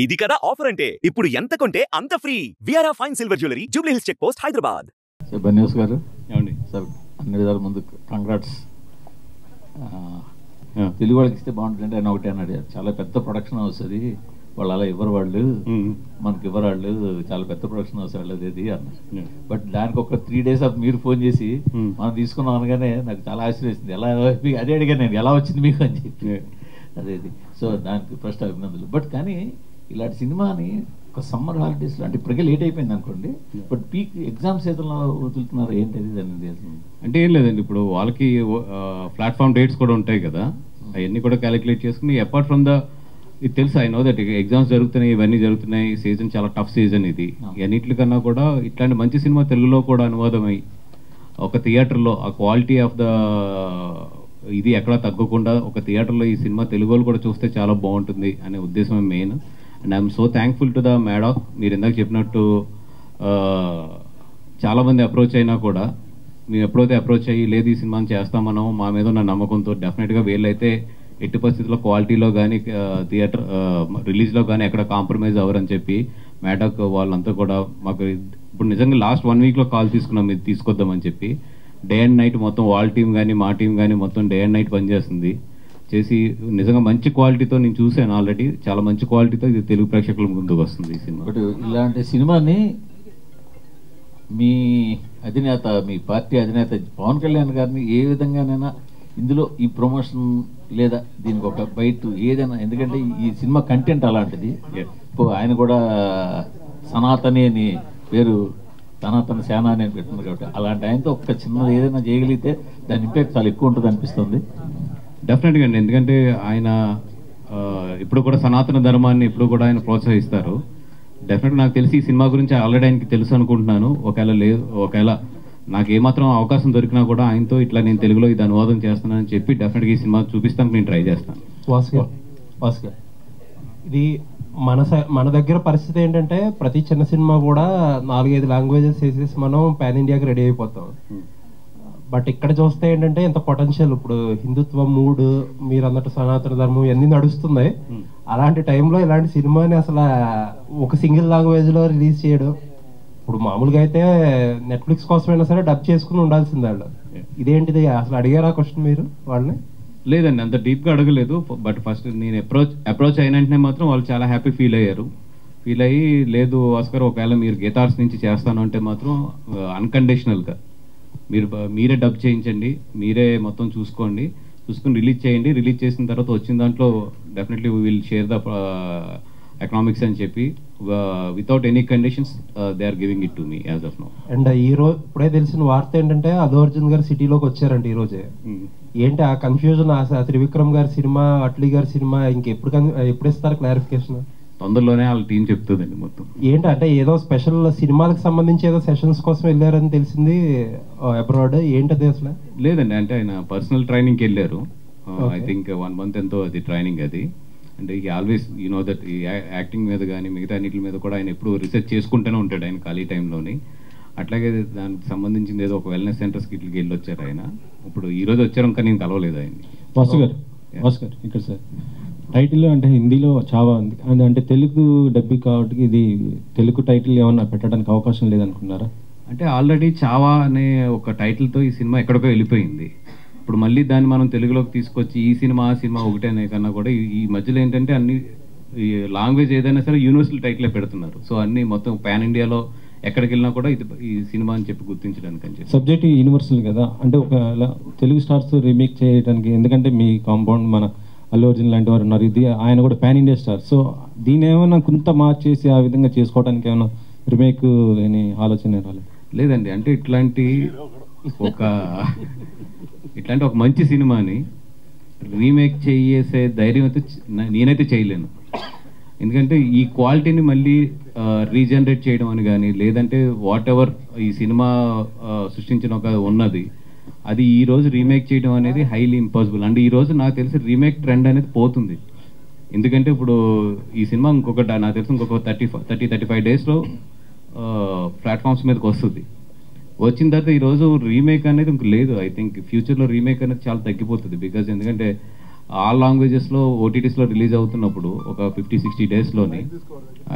ఇది కదా ఆఫర్ అంటే ఇప్పుడు ఎంత కొంటే అంత ఫ్రీ. విఆర్ఆ fine silver jewellery, Jubilee Hills check post, Hyderabad. బన్యూస్ గారు ఏమండి సార్, అన్ని విధాల ముందు కంగ్రాట్స్. తెలుగు వాళ్ళకి ఇస్తే బాగుంటుంది ఆయన ఒకటే అన్నాడు, చాలా పెద్ద ప్రొడక్షన్ వస్తుంది వాళ్ళు అలా ఇవ్వరు, వాళ్ళు మనకి ఇవ్వరు, వాళ్ళు చాలా పెద్ద ప్రొడక్షన్ హౌస్ వాళ్ళది అది అన్నారు. బట్ దానికి ఒక 3 days మీరు ఫోన్ చేసి మనం తీసుకున్నాం అనగానే నాకు చాలా ఆశ్చర్యం, ఎలా అదే అడిగాను నేను, ఎలా వచ్చింది మీకు అని చెప్పి. అదేది సో దానికి ఫస్ట్ అభినందనలు. బట్ కానీ ఇలాంటి సినిమాని ఒక సమ్మర్ హాలిడేస్లో అంటే ఇప్పటికే లేట్ అయిపోయింది అనుకోండి, బట్ పీక్ ఎగ్జామ్ సీజన్లో వదులుతున్నారు ఏంటది దాన్ని? అంటే ఏం లేదండి, ఇప్పుడు వాళ్ళకి ప్లాట్ఫామ్ డేట్స్ కూడా ఉంటాయి కదా, అవన్నీ కూడా క్యాలిక్యులేట్ చేసుకుని అపార్ట్ ఫ్రమ్ ద ఇది తెలుసు ఐ నో దట్ ఎగ్జామ్స్ జరుగుతున్నాయి, ఇవన్నీ జరుగుతున్నాయి, సీజన్ చాలా టఫ్ సీజన్ ఇది. అన్నిటికన్నా కూడా ఇట్లాంటి మంచి సినిమా తెలుగులో కూడా అనువాదమై ఒక థియేటర్లో ఆ క్వాలిటీ ఆఫ్ ద ఇది ఎక్కడ తగ్గకుండా ఒక థియేటర్లో ఈ సినిమా తెలుగు వాళ్ళు కూడా చూస్తే చాలా బాగుంటుంది అనే ఉద్దేశం main. And I'm so thankful to the madam. మీరు ఇందాక చెప్పినట్టు చాలామంది అప్రోచ్ అయినా కూడా మేము ఎప్పుడైతే అప్రోచ్ అయ్యి లేదు ఈ సినిమాని చేస్తామనో మా మీద ఉన్న నమ్మకంతో డెఫినెట్గా వీళ్ళైతే ఎట్టి పరిస్థితుల్లో క్వాలిటీలో కానీ థియేటర్ రిలీజ్లో కానీ ఎక్కడ కాంప్రమైజ్ అవ్వరని చెప్పి మేడక్ వాళ్ళంతా కూడా మాకు ఇప్పుడు నిజంగా లాస్ట్ 1 weekలో కాల్ తీసుకున్నాం ఇది తీసుకొద్దామని చెప్పి. డే అండ్ నైట్ మొత్తం వాళ్ళ టీం కానీ మా టీం కానీ మొత్తం డే అండ్ నైట్ పనిచేస్తుంది చేసి నిజంగా మంచి క్వాలిటీతో నేను చూశాను ఆల్రెడీ, చాలా మంచి క్వాలిటీతో ఇది తెలుగు ప్రేక్షకుల ముందుకు వస్తుంది ఈ సినిమా. బట్ ఇలాంటి సినిమాని మీ అధినేత, మీ పార్టీ అధినేత పవన్ కళ్యాణ్ గారిని ఏ విధంగానైనా ఇందులో ఈ ప్రమోషన్ లేదా దీనికి ఒక బయట ఏదైనా, ఎందుకంటే ఈ సినిమా కంటెంట్ అలాంటిది. ఆయన కూడా సనాతని అని పేరు, సనాతన సేన అని పెట్టున్నారు కాబట్టి అలాంటి ఆయనతో ఒక చిన్నది ఏదైనా చేయగలిగితే దాని ఇంపాక్ట్ చాలా ఎక్కువ ఉంటుంది అనిపిస్తుంది. డెఫినెట్గా అండి, ఎందుకంటే ఆయన ఇప్పుడు కూడా సనాతన ధర్మాన్ని ఇప్పుడు కూడా ఆయన ప్రోత్సహిస్తారు. డెఫినెట్గా నాకు తెలిసి ఈ సినిమా గురించి ఆల్రెడీ ఆయనకి తెలుసు అనుకుంటున్నాను. ఒకవేళ నాకు ఏమాత్రం అవకాశం దొరికినా కూడా ఆయనతో ఇట్లా నేను తెలుగులో ఇది అనువాదం చేస్తున్నానని చెప్పి డెఫినెట్గా ఈ సినిమా చూపిస్తానికి నేను ట్రై చేస్తాను. భాస్కర్, ఇది మన దగ్గర పరిస్థితి ఏంటంటే ప్రతి చిన్న సినిమా కూడా 4-5 లాంగ్వేజెస్ వేసేసి మనం పాన్ ఇండియాకి రెడీ అయిపోతాం. బట్ ఇక్కడ చూస్తే ఏంటంటే ఎంత పొటెన్షియల్, ఇప్పుడు హిందుత్వం మూడ్ మీరు అన్నట్టు సనాతన ధర్మం ఇవన్నీ నడుస్తున్నాయి. అలాంటి టైంలో ఇలాంటి సినిమాని అసలు ఒక సింగిల్ లాంగ్వేజ్లో రిలీజ్ చేయడం, ఇప్పుడు మామూలుగా అయితే నెట్ఫ్లిక్స్ కోసమైనా సరే డబ్ చేసుకుని ఉండాల్సింది వాళ్ళు. ఇదేంటిది అసలు అడిగారా క్వశ్చన్ మీరు వాళ్ళని? లేదండి, అంత డీప్గా అడగలేదు. బట్ ఫస్ట్ నేను అప్రోచ్ అయిన వెంటనే మాత్రం వాళ్ళు చాలా హ్యాపీ ఫీల్ అయ్యారు. ఫీల్ అయ్యి లేదు ఆస్కర్ ఒకవేళ మీరు గీతార్స్ నుంచి చేస్తాను అంటే మాత్రం అన్కండిషనల్గా మీరే డబ్ చేయించండి, మీరే మొత్తం చూసుకుని రిలీజ్ చేయండి. రిలీజ్ చేసిన తర్వాత వచ్చిన దాంట్లో definitely we will share the economics అని చెప్పి without any conditions they are giving it to me as of now. And ఈ రోజు ఇప్పుడే తెలిసిన వార్త ఏంటంటే అల్లు అర్జున్ గారు సిటీలోకి వచ్చారంటే ఈ రోజే. ఏంటి ఆ కన్ఫ్యూజన్? త్రివిక్రమ్ గారి సినిమా, అట్లీ గారి సినిమా ఎప్పుడు ఇస్తారు క్లారిఫికేషన్? తొందరలోనే వాళ్ళ టీం చెప్తుందండి మొత్తం. ఏంటి అంటే ఏదో స్పెషల్ సినిమాలకు సంబంధించి ఏదో సెషన్స్ కోసం వెళ్ళారని తెలిసింది అబ్రాడ్, ఏంటది అసలు? లేదండి, అంటే ఆయన పర్సనల్ ట్రైనింగ్కి వెళ్ళారు. ఐ థింక్ 1 month ఎంతో అది ట్రైనింగ్ అది. అంటే ఈ ఆల్వేస్ యూ నో దట్ ఈ యాక్టింగ్ మీద కానీ మిగతా అన్నిటి మీద కూడా ఆయన ఎప్పుడు రీసెర్చ్ చేసుకుంటూనే ఉంటాడు ఆయన ఖాళీ టైంలోని. అట్లాగే దానికి సంబంధించింది ఏదో ఒక వెల్నెస్ సెంటర్స్కి ఇట్లకి వెళ్ళి వచ్చారు ఆయన. ఇప్పుడు ఈ రోజు వచ్చారు ఇంకా నేను కలవలేదు ఆయన్ని. భాస్కర్ ఇక్కడ సార్ టైటిల్ అంటే హిందీలో చావా ఉంది అంటే తెలుగు డబ్బింగ్ కాబట్టి ఇది తెలుగు టైటిల్ ఏమన్నా పెట్టడానికి అవకాశం లేదనుకున్నారా? అంటే ఆల్రెడీ చావా అనే ఒక టైటిల్తో ఈ సినిమా ఎక్కడికో వెళ్ళిపోయింది. ఇప్పుడు మళ్ళీ దాన్ని మనం తెలుగులోకి తీసుకొచ్చి ఈ సినిమా ఆ సినిమా ఒకటే అనే కన్నా కూడా ఈ మధ్యలో ఏంటంటే అన్ని ఈ లాంగ్వేజ్ ఏదైనా సరే యూనివర్సల్ టైటిలే పెడుతున్నారు. సో అన్ని మొత్తం పాన్ ఇండియాలో ఎక్కడికి వెళ్ళినా కూడా ఇది ఈ సినిమా అని చెప్పి గుర్తించడానికి అని చెప్పి. సబ్జెక్ట్ యూనివర్సల్ కదా, అంటే ఒక తెలుగు స్టార్స్ రీమేక్ చేయడానికి, ఎందుకంటే మీ కాంపౌండ్ మన అల్లు అర్జున్ లాంటి వారు ఉన్నారు, ఇది ఆయన కూడా పాన్ ఇండియా స్టార్. సో దీన్ని ఏమైనా కొంత మార్చేసి ఆ విధంగా చేసుకోవడానికి ఏమైనా రీమేక్ అని ఆలోచన రాలేదు? లేదండి, అంటే ఇట్లాంటి ఒక మంచి సినిమాని రీమేక్ చేసే ధైర్యం అయితే నేనైతే చేయలేను. ఎందుకంటే ఈ క్వాలిటీని మళ్ళీ రీజనరేట్ చేయడం అని కానీ లేదంటే వాట్ ఎవర్ ఈ సినిమా సృష్టించిన ఒక ఉన్నది అది ఈ రోజు రీమేక్ చేయడం అనేది హైలీ ఇంపాసిబుల్. అండ్ ఈ రోజు నాకు తెలిసి రీమేక్ ట్రెండ్ అనేది పోతుంది. ఎందుకంటే ఇప్పుడు ఈ సినిమా నాకు తెలిసి ఇంకొక 30-35 daysలో ప్లాట్ఫామ్స్ మీదకి వస్తుంది. వచ్చిన తర్వాత ఈరోజు రీమేక్ అనేది ఇంక లేదు. ఐ థింక్ ఫ్యూచర్లో రీమేక్ అనేది చాలా తగ్గిపోతుంది. బికాజ్ ఎందుకంటే ఆల్ లాంగ్వేజెస్లో ఓటీటీస్లో రిలీజ్ అవుతున్నప్పుడు ఒక 50-60 డేస్లోని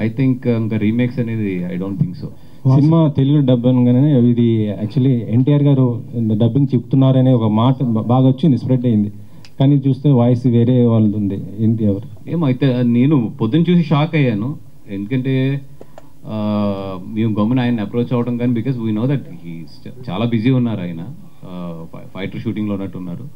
ఐ థింక్ ఇంకా రీమేక్స్ అనేది I don't think so. Cinema Telugu dub అనగానే ఇది యాక్చువల్లీ ఎన్టీఆర్ గారు డబ్బింగ్ చెప్తున్నారనే ఒక మాట బాగా వచ్చింది, స్ప్రెడ్ అయింది. కానీ చూస్తే వాయిస్ వేరే వాళ్ళది ఉంది. ఏంటి ఎవరు ఏమైతే నేను పొద్దున్న చూసి షాక్ అయ్యాను. ఎందుకంటే మేము గమ్మున ఆయన అప్రోచ్ అవ్వడం కానీ బికాస్ వీ నో దట్ చాలా బిజీ ఉన్నారు ఆయన, ఫైటర్ షూటింగ్లో ఉన్నట్టున్నారు.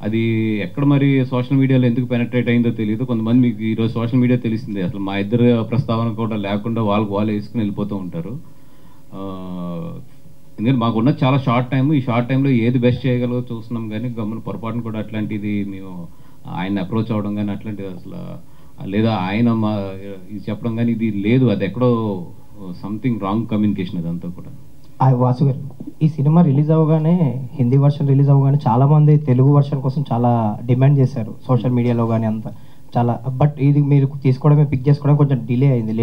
అది ఎక్కడ మరి సోషల్ మీడియాలో ఎందుకు పెనట్రేట్ అయిందో తెలియదు. కొంతమంది మీకు ఈరోజు సోషల్ మీడియా తెలిసిందే, అసలు మా ఇద్దరు ప్రస్తావన కూడా లేకుండా వాళ్ళు వేసుకుని వెళ్ళిపోతూ ఉంటారు. ఎందుకంటే మాకున్న చాలా షార్ట్ టైం, ఈ షార్ట్ టైంలో ఏది బెస్ట్ చేయగలదో చూస్తున్నాం. కానీ గమ్మున పొరపాటును కూడా అట్లాంటిది మేము ఆయన అప్రోచ్ అవ్వడం కానీ అట్లాంటిది అసలు లేదా ఆయన ఇది చెప్పడం కానీ ఇది లేదు. అది ఎక్కడో సంథింగ్ రాంగ్ కమ్యూనికేషన్ అదంతా కూడా. వాసు గారు, ఈ సినిమా రిలీజ్ అవ్వగానే హిందీ వర్షన్ రిలీజ్ అవ్వగానే చాలా మంది తెలుగు వర్షన్ కోసం చాలా డిమాండ్ చేశారు సోషల్ మీడియాలో కానీ అంతా చాలా. బట్ ఇది మీరు తీసుకోవడమే, పిక్ చేసుకోవడం కొంచెం డిలే అయింది,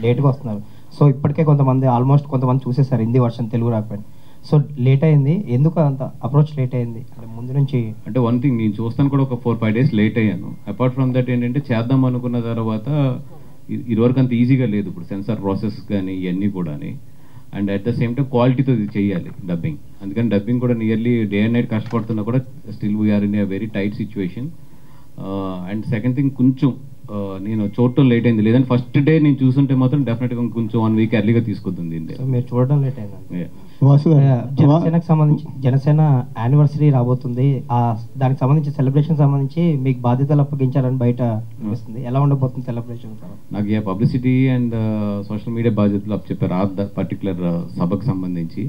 లేట్గా వస్తున్నారు. సో ఇప్పటికే కొంతమంది కొంతమంది చూసేసారు హిందీ వర్షన్ తెలుగు రాకపోయింది. సో లేట్ అయింది, ఎందుకు అంత అప్రోచ్ లేట్ అయింది ముందు నుంచి? అంటే వన్ థింగ్, నేను చూస్తాను కూడా ఒక 4-5 డేస్ లేట్ అయ్యాను. అపార్ట్ ఫ్రమ్ దట్ ఏంటంటే చేద్దాం అనుకున్న తర్వాత ఇదివరకు అంత ఈజీగా లేదు ఇప్పుడు సెన్సార్ ప్రాసెస్ కానీ ఇవన్నీ కూడా. And at the same time క్వాలిటీతో ఇది చేయాలి డబ్బింగ్. అందుకని డబ్బింగ్ కూడా నియర్లీ డే అండ్ నైట్ కష్టపడుతున్నా కూడా still we are in a very tight situation. And second thing, కొంచెం నేను చూడటం లేట్ అయింది. లేదంటే ఫస్ట్ డే నేను చూస్తుంటే మాత్రం డెఫినెట్గా కొంచెం 1 వీక్ ఎర్లీగా తీసుకొద్ది. మీరు చూడడం లేట్ అయింది. జనసేనకు సంబంధించి జనసేన యానివర్సరీ రాబోతుంది, దానికి సంబంధించి సెలబ్రేషన్ సంబంధించి మీకు బాధ్యతలు అప్పగించారని బయట అనిపిస్తుంది. ఎలా ఉండబోతుంది సెలబ్రేషన్? నాకు ఏ పబ్లిసిటీ అండ్ సోషల్ మీడియా బాధ్యతలు చెప్పారు ఆ పర్టికులర్ సభకు సంబంధించి.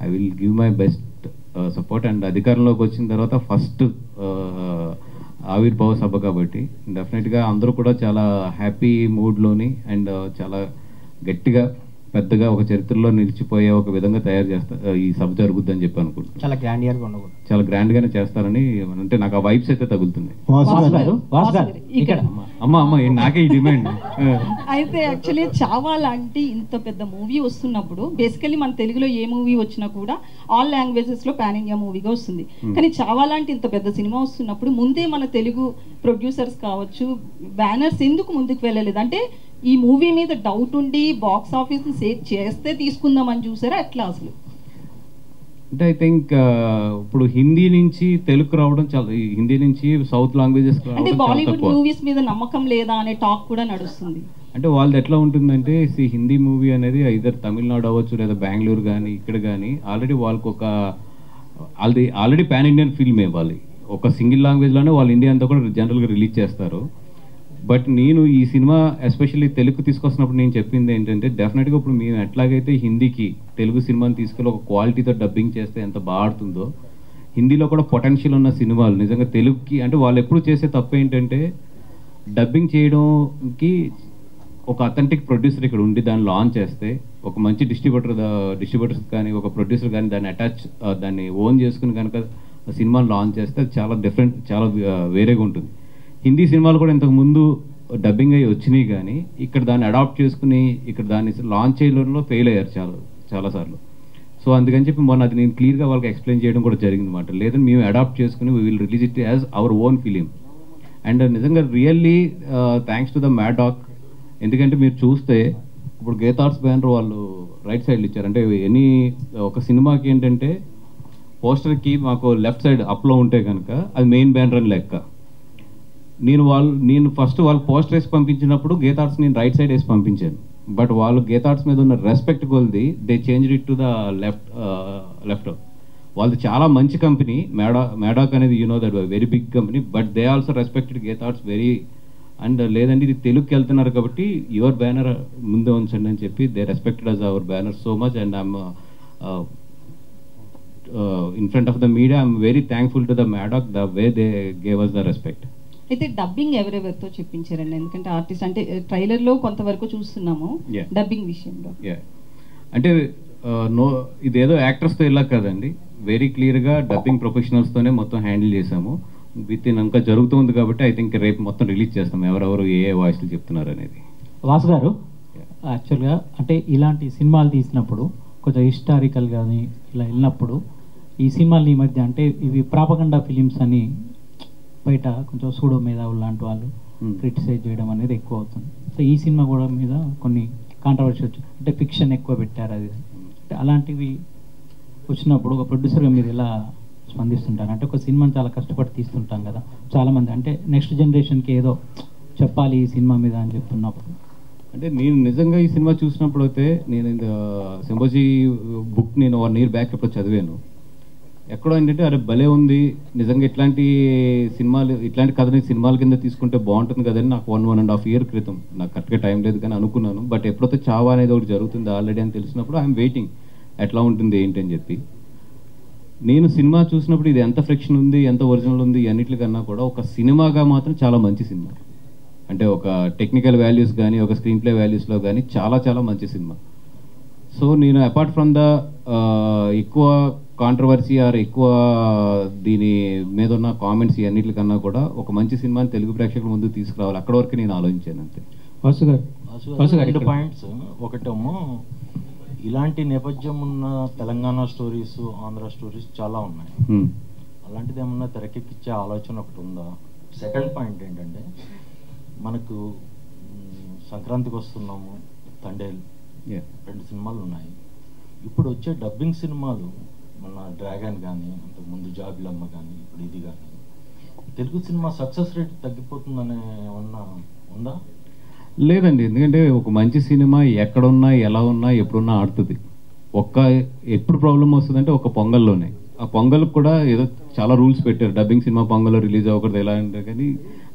I will give my best support. And అధికారంలోకి వచ్చిన తర్వాత ఫస్ట్ ఆవిర్భావ సభ కాబట్టి డెఫినెట్గా అందరూ కూడా చాలా హ్యాపీ మూడ్లోని అండ్ చాలా గట్టిగా పెద్దగా ఒక చరిత్రలో నిలిచిపోయే ఒక విధంగా తయారు చేస్తారు ఈ సభ జరుగుద్దని చెప్పి అనుకుంటున్నాను. చాలా గ్రాండ్గా ఉండదు, చాలా గ్రాండ్ గానే చేస్తారని అంటే నాకు ఆ వైబ్స్ అయితే తగులుతున్నాయి. అమ్మ నాకే ఈ డిమాండ్. అయితే యాక్చువల్లీ చావా లాంటి ఇంత పెద్ద మూవీ వస్తున్నప్పుడు బేసికలీ మన తెలుగులో ఏ మూవీ వచ్చినా కూడా ఆల్ లాంగ్వేజెస్ లో పాన్ ఇండియా మూవీగా వస్తుంది. కానీ చావా లాంటి ఇంత పెద్ద సినిమా వస్తున్నప్పుడు ముందే మన తెలుగు ప్రొడ్యూసర్స్ కావచ్చు, బ్యానర్స్ ఎందుకు ముందుకు వెళ్ళలేదు? అంటే ఈ మూవీ మీద డౌట్ ఉండి బాక్స్ ఆఫీస్ సేవ్ చేస్తే తీసుకుందామని చూసారా ఎట్లా అసలు? అంటే ఐ థింక్ ఇప్పుడు హిందీ నుంచి తెలుగు రావడం చాలా, హిందీ నుంచి సౌత్ లాంగ్వేజెస్ అంటే బాలీవుడ్ మూవీస్ మీద నమ్మకం లేదా అనే టాక్ కూడా నడుస్తుంది. అంటే వాళ్ళది ఎట్లా ఉంటుందంటే హిందీ మూవీ అనేది ఐదర్ తమిళనాడు అవ్వచ్చు లేదా బెంగళూరు కానీ ఇక్కడ కానీ ఆల్రెడీ వాళ్ళకి ఒక ఆల్రెడీ పాన్ ఇండియన్ ఫిల్మ్ ఇవ్వాలి. ఒక సింగిల్ లాంగ్వేజ్లోనే వాళ్ళు ఇండియా అంతా కూడా జనరల్గా రిలీజ్ చేస్తారు. బట్ నేను ఈ సినిమా ఎస్పెషల్లీ తెలుగు తీసుకొస్తున్నప్పుడు నేను చెప్పింది ఏంటంటే డెఫినెట్గా ఇప్పుడు మేము ఎట్లాగైతే హిందీకి తెలుగు సినిమాని తీసుకెళ్ళి ఒక క్వాలిటీతో డబ్బింగ్ చేస్తే ఎంత బాగా ఆడుతుందో, హిందీలో కూడా పొటెన్షియల్ ఉన్న సినిమాలు నిజంగా తెలుగుకి అంటే వాళ్ళు ఎప్పుడు చేసే తప్పు ఏంటంటే డబ్బింగ్ చేయడానికి ఒక అథెంటిక్ ప్రొడ్యూసర్ ఇక్కడ ఉండి దాన్ని లాంచ్ చేస్తే ఒక మంచి డిస్ట్రిబ్యూటర్స్ కానీ ఒక ప్రొడ్యూసర్ కానీ దాన్ని ఓన్ చేసుకుని కనుక సినిమాని లాంచ్ చేస్తే అది చాలా డిఫరెంట్, చాలా వేరేగా ఉంటుంది. హిందీ సినిమాలు కూడా ఇంతకు ముందు డబ్బింగ్ అయ్యి వచ్చినాయి కానీ ఇక్కడ దాన్ని అడాప్ట్ చేసుకుని ఇక్కడ దాన్ని లాంచ్ చేయడంలో ఫెయిల్ అయ్యారు చాలాసార్లు. సో అందుకని చెప్పి మొన్న అది నేను క్లియర్గా వాళ్ళకి ఎక్స్ప్లెయిన్ చేయడం కూడా జరిగింది అనమాట. లేదంటే మేము అడాప్ట్ చేసుకుని we will release it as our own film. And నిజంగా really thanks to the Maddock. ఎందుకంటే మీరు చూస్తే ఇప్పుడు గీతార్ట్స్ బ్యానర్ వాళ్ళు రైట్ సైడ్లు ఇచ్చారు. అంటే ఒక సినిమాకి ఏంటంటే పోస్టర్కి మాకు లెఫ్ట్ సైడ్ అప్లో ఉంటే కనుక అది మెయిన్ బ్యానర్ అని లెక్క. నేను ఫస్ట్ వాళ్ళు పోస్టర్ వేసి పంపించినప్పుడు గీతార్ట్స్ నేను రైట్ సైడ్ వేసి పంపించాను. బట్ వాళ్ళు గీతార్ట్స్ మీద ఉన్న రెస్పెక్ట్ కొలిది they change it to the left. వాళ్ళది చాలా మంచి కంపెనీ మ్యాడాక్ అనేది, you know that very big company. But they also respected Geetha Arts very. And లేదంటే ఇది తెలుగుకి వెళ్తున్నారు కాబట్టి యువర్ బ్యానర్ ముందే ఉంచండి అని చెప్పి they respected us our banner so much. And I'm in front of the media I'm very thankful to the Maddock the way they gave us the respect. అయితే డబ్బింగ్ ఎవరెవరితో చెప్పించారండి? ఎందుకంటే ఆర్టిస్ట్ అంటే ట్రైలర్ లో కొంతవరకు చూస్తున్నాము డబ్బింగ్ విషయంలో. అంటే ఇదేదో యాక్టర్స్తో ఇలా కదండి, వెరీ క్లియర్గా డబ్బింగ్ ప్రొఫెషనల్స్తోనే మొత్తం హ్యాండిల్ చేసాము. విత్ ఇన్ ఇంకా జరుగుతుంది కాబట్టి ఐ థింక్ రేపు మొత్తం రిలీజ్ చేస్తాం ఎవరెవరు ఏ వాయిస్లు చెప్తున్నారు అనేది. వాసు గారు, యాక్చువల్గా అంటే ఇలాంటి సినిమాలు తీసినప్పుడు కొంచెం హిస్టారికల్ కానీ ఇలా వెళ్ళినప్పుడు ఈ సినిమాలు ఈ మధ్య అంటే ఇవి ప్రాపగండా ఫిలిమ్స్ అని బయట కొంచెం సూడో మేధావులు లాంటి వాళ్ళు క్రిటిసైజ్ చేయడం అనేది ఎక్కువ అవుతుంది. సో ఈ సినిమా కూడా మీద కొన్ని కాంట్రవర్సీ వచ్చి అంటే ఫిక్షన్ ఎక్కువ పెట్టారు అది అంటే అలాంటివి వచ్చినప్పుడు ఒక ప్రొడ్యూసర్గా మీరు ఎలా స్పందిస్తుంటారు? అంటే ఒక సినిమాని చాలా కష్టపడి తీస్తుంటాం కదా చాలామంది, అంటే నెక్స్ట్ జనరేషన్కి ఏదో చెప్పాలి ఈ సినిమా మీద అని చెప్తున్నప్పుడు. అంటే నేను నిజంగా ఈ సినిమా చూసినప్పుడు అయితే నేను సింబోజీ బుక్ నేను 1 year బ్యాక్ ఎప్పుడు చదివాను. ఎక్కడో ఏంటంటే అరే భలే ఉంది నిజంగా, ఇట్లాంటి సినిమాలు ఇట్లాంటి కథని సినిమాల కింద తీసుకుంటే బాగుంటుంది కదని నాకు 1.5 year క్రితం, నాకు కరెక్ట్గా టైం లేదు కానీ అనుకున్నాను. బట్ ఎప్పుడైతే చావా అనేది ఒకటి జరుగుతుంది ఆల్రెడీ అని తెలిసినప్పుడు ఐఎమ్ వెయిటింగ్ ఎట్లా ఉంటుంది ఏంటి అని చెప్పి. నేను సినిమా చూసినప్పుడు ఇది ఎంత ఫ్రిక్షన్ ఉంది, ఎంత ఒరిజినల్ ఉంది అన్నిటికన్నా కూడా ఒక సినిమాగా మాత్రం చాలా మంచి సినిమా. అంటే ఒక టెక్నికల్ వాల్యూస్ కానీ ఒక స్క్రీన్ ప్లే వాల్యూస్లో కానీ చాలా చాలా మంచి సినిమా. సో నేను అపార్ట్ ఫ్రమ్ ద ఎక్కువ కాంట్రవర్సీ ఆర్ ఎక్కువ దీని మీద ఉన్న కామెంట్స్ అన్నిటికన్నా కూడా ఒక మంచి సినిమాని తెలుగు ప్రేక్షకుల ముందు తీసుకురావాలి, అక్కడ వరకు నేను ఆలోచించాను అంతే. వాసు గారు 2 పాయింట్స్. ఒకటేమో ఇలాంటి నేపథ్యం ఉన్న తెలంగాణ స్టోరీస్, ఆంధ్ర స్టోరీస్ చాలా ఉన్నాయి. అలాంటిది ఏమన్నా తెరకెక్కించే ఆలోచన ఒకటి ఉందా? సెకండ్ పాయింట్ ఏంటంటే మనకు సంక్రాంతికి వస్తున్నాము, తండేల్ 2 సినిమాలు ఉన్నాయి. ఇప్పుడు వచ్చే డబ్బింగ్ సినిమాలు మన డ్రాగన్ కానీ అంతకుముందు జాబిలమ్మ కానీ ఇప్పుడు ఇది కానీ తెలుగు సినిమా సక్సెస్ రేట్ తగ్గిపోతుందనే ఏమన్నా ఉందా? లేదండి, ఎందుకంటే ఒక మంచి సినిమా ఎక్కడున్నా ఎలా ఉన్నా ఎప్పుడున్నా ఆడుతుంది. ఎప్పుడు ప్రాబ్లం వస్తుందంటే ఒక పొంగల్లోనే. ఆ పొంగల్కి కూడా ఏదో చాలా రూల్స్ పెట్టారు, డబ్బింగ్ సినిమా పొంగల్లో రిలీజ్ అవ్వకూడదు ఎలా అంటే. కానీ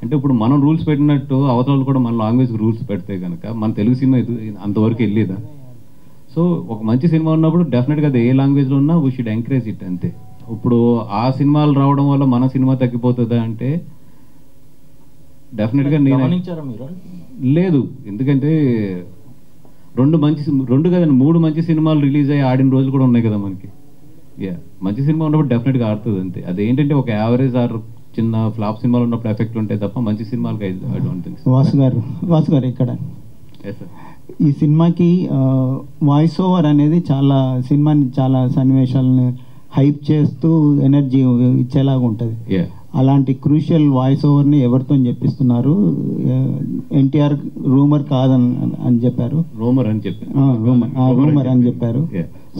అంటే ఇప్పుడు మనం రూల్స్ పెట్టినట్టు అవతల కూడా మన లాంగ్వేజ్ రూల్స్ పెడితే కనుక మన తెలుగు సినిమా అంతవరకు వెళ్ళేదా? సో ఒక మంచి సినిమా ఉన్నప్పుడు డెఫినెట్గా అది ఏ లాంగ్వేజ్లో ఉన్నా వీ షుడ్ ఎంకరేజ్ ఇట్ అంతే. ఇప్పుడు ఆ సినిమాలు రావడం వల్ల మన సినిమా తగ్గిపోతుందా అంటే డెఫినెట్గా నేను లేదు. ఎందుకంటే 2 కదండి 3 మంచి సినిమాలు రిలీజ్ అయ్యి ఆడిన రోజులు కూడా ఉన్నాయి కదా మనకి. మంచి సినిమా ఉన్నప్పుడు డెఫినెట్గా ఆడుతుంది అంతే. అదేంటంటే ఒక యావరేజ్ ఆర్ చిన్న ఫ్లాప్ సినిమాలు ఉన్నప్పుడు ఎఫెక్ట్ ఉంటాయి తప్ప మంచి సినిమాలకి ఐ డోంట్ థింక్. వాసు గారు ఇక్కడ ఈ సినిమాకి వాయిస్ ఓవర్ అనేది చాలా సినిమాని చాలా సన్నివేశాలను హైప్ చేస్తూ ఎనర్జీ ఇచ్చేలాగా ఉంటుంది. అలాంటి క్రూషియల్ వాయిస్ ఓవర్ని ఎవరితో చెప్పిస్తున్నారు? ఎన్టీఆర్ రూమర్ కాదని చెప్పారు, రూమర్ అని చెప్పారు.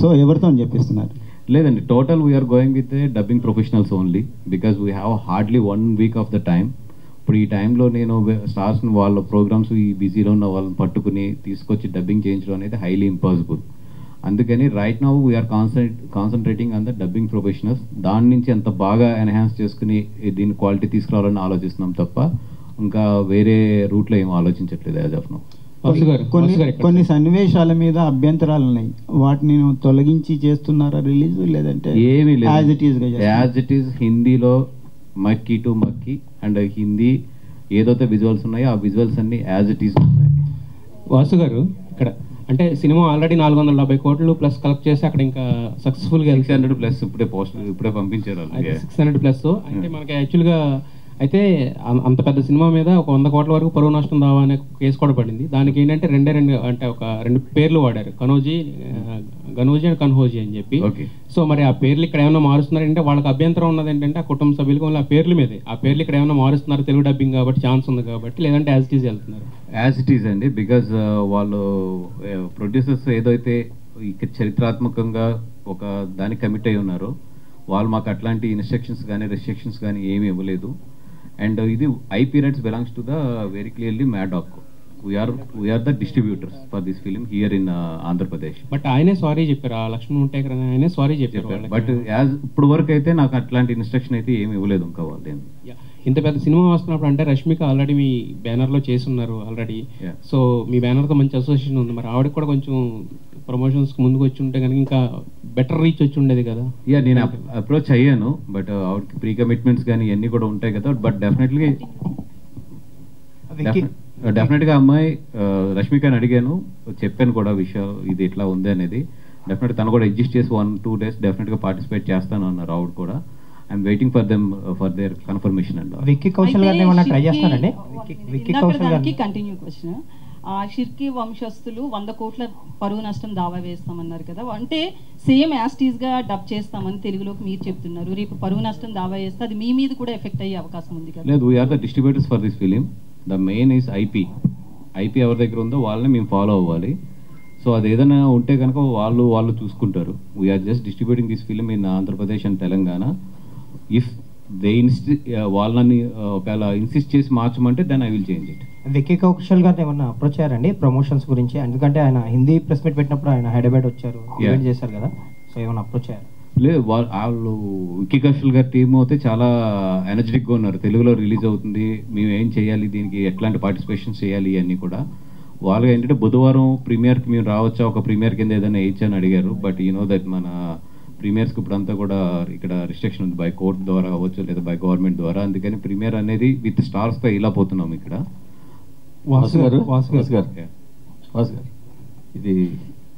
సో ఎవరితో చెప్పిస్తున్నారు? లేదండి, total we are going with dubbing professionals only because we have hardly 1 week of the time. ఇప్పుడు ఈ టైంలో నేను స్టార్స్ని వాళ్ళ ప్రోగ్రామ్స్ ఈ బిజీలో ఉన్న వాళ్ళని పట్టుకుని తీసుకొచ్చి డబ్బింగ్ చేయించడం అనేది హైలీ ఇంపాసిబుల్. అందుకని right now we are concentrating on the dubbing professionals. దాని నుంచి ఎంత బాగా ఎన్హాన్స్ చేసుకుని దీని క్వాలిటీ తీసుకురావాలని ఆలోచిస్తున్నాం తప్ప ఇంకా వేరే రూట్లో ఏం ఆలోచించట్లేదు యాజ్ ఆఫ్ నౌ. కొన్ని సన్నివేశాల మీద అభ్యంతరాలు ఉన్నాయి, వాటిని తొలగించి చేస్తున్నారా రిలీజ్? లేదంటే ఏమీ లేదు, యాజ్ ఇట్ ఈస్ హిందీలో మక్కీ టు మక్కీ అండ్ హిందీ ఏదైతే విజువల్స్ ఉన్నాయో ఆ విజువల్స్ అన్ని యాజ్ ఇట్ ఈస్ ఉన్నాయి. వాసు గారు ఇక్కడ అంటే సినిమా ఆల్రెడీ 470 కోట్లు ప్లస్ కలెక్ట్ చేసి అక్కడ ఇంకా సక్సెస్ఫుల్గా 600+ ఇప్పుడే పంపించారు 600+. అంటే మనకి యాక్చువల్గా అయితే అంత పెద్ద సినిమా మీద ఒక 100 కోట్ల వరకు పరువు నష్టం దావా అనే కేసు కూడా పడింది. దానికి ఏంటంటే రెండు పేర్లు వాడారు, గనోజీ అండ్ కన్హోజీ అని చెప్పి. సో మరి ఆ పేర్లు ఇక్కడ ఏమైనా మారుస్తున్నారంటే వాళ్ళకి అభ్యంతరం ఉన్నది ఏంటంటే ఆ కుటుంబ సభ్యులకు ఆ పేర్ల మీదే, ఆ పేర్లు ఇక్కడ ఏమైనా మారుస్తున్నారు తెలుగు డబ్బింగ్ కాబట్టి ఛాన్స్ ఉంది కాబట్టి, లేదంటే యాజ్ ఇట్ ఈజ్ వెళ్తున్నారు? యాజ్ ఇట్ ఈజ్ అండి, బికాజ్ వాళ్ళు ప్రొడ్యూసర్స్ ఏదైతే ఇక్కడ చరిత్రాత్మకంగా ఒక దానికి కమిట్ అయి ఉన్నారో వాళ్ళు మాకు అట్లాంటి ఇన్స్ట్రక్షన్స్ కానీ రెస్ట్రిక్షన్స్ కానీ ఏమీ ఇవ్వలేదు. అండ్ ఇది IP rights belongs to the very clearly Maddock. We are the distributors for this film here in Andhra Pradesh. But ఆయనే సారీ చెప్పారు, లక్ష్మణ్ ఉంటేకర్ ఆయనే సారీ చెప్పారు. బట్ యాజ్ ఇప్పుడు వరకు అయితే నాకు అట్లాంటి ఇన్స్ట్రక్షన్ అయితే ఏమి ఇవ్వలేదు ఇంకా వాళ్ళు. ఇంత పెద్ద సినిమా వస్తున్నప్పుడు అంటే రష్మిక ఆల్రెడీ మీ బ్యానర్లో చేస్తున్నారు ఆల్రెడీ, సో మీ బ్యానర్తో మంచి అసోసియేషన్ ఉంది, మరి ఆవిడకి కూడా కొంచెం ప్రమోషన్స్కి ముందుకు వచ్చి ఉంటే కనుక ఇంకా బెటర్ రీచ్ వచ్చి ఉండేది కదా. నేను అప్రోచ్ అయ్యాను, బట్ ఆవిడకి ప్రీ కమిట్మెంట్స్ కానీ ఇవన్నీ కూడా ఉంటాయి కదా. బట్ డెఫినెట్గా అమ్మాయి రష్మికని అడిగాను, చెప్పాను కూడా విషయం ఇది ఇట్లా ఉంది అనేది. డెఫినెట్గా తను కూడా అడ్జస్ట్ చేసి 1-2 days డెఫినెట్గా పార్టిసిపేట్ చేస్తాను అన్నారు ఆవిడ కూడా. I'm waiting for them for their confirmation and Vicky Kaushal గారిని ఏమన్నా ట్రై చేస్తారండి? Continue question. షిర్కీ వంశస్థులు 100 కోట్ల పరువు నష్టం దావా వేస్తామన్నారు కదా, అంటే సేమ్ యాస్టీస్గా డబ్ చేస్తామని తెలుగులోకి మీరు చెప్తున్నారు. రేపు పరువు నష్టం దావా వేస్తే అది మీ మీద కూడా ఎఫెక్ట్ అయ్యే అవకాశం ఉంది కదా? లేదు, we are the distributors for this film. The main is IP ఎవరి దగ్గర ఉందో వాళ్ళని మేము ఫాలో అవ్వాలి. సో అది ఏదైనా ఉంటే కనుక వాళ్ళు చూసుకుంటారు. We are just distributing this film in Andhra Pradesh and Telangana. If they వాళ్ళని ఒకవేళ ఇన్సిస్ట్ చేసి మార్చమంటే then I will change it. Vicky Kaushal గారిని ఏమన్నా అప్రోచ్ అయ్యారండి ప్రమోషన్స్ గురించి? ఎందుకంటే ఆయన హిందీ ప్రెస్ మీట్ పెట్టినప్పుడు ఆయన హైదరాబాద్ వచ్చారు, ఈవెంట్ చేశారు కదా, సో ఏమన్నా అప్రోచ్ అయ్యారు? లేదు, వాళ్ళు విక్కీ కౌశల్ గారి టీమ్ అయితే చాలా ఎనర్జెటిక్గా ఉన్నారు. తెలుగులో రిలీజ్ అవుతుంది, మేము ఏం చేయాలి, దీనికి ఎట్లాంటి పార్టిసిపేషన్స్ చేయాలి అన్నీ కూడా. వాళ్ళు ఏంటంటే బుధవారం ప్రీమియర్కి మేము రావచ్చా, ఒక ప్రీమియర్ కింద ఏదైనా వేయచ్చా అని అడిగారు. బట్ యూ నో దట్ మన ప్రీమియర్స్కి ఇప్పుడు అంతా కూడా ఇక్కడ రిస్ట్రిక్షన్ ఉంది, బై కోర్ట్ ద్వారా అవ్వచ్చు లేదా బై గవర్నమెంట్ ద్వారా. అందుకని ప్రీమియర్ అనేది విత్ స్టార్స్తో ఇలా పోతున్నాం ఇక్కడ. వాసు గారు ఇది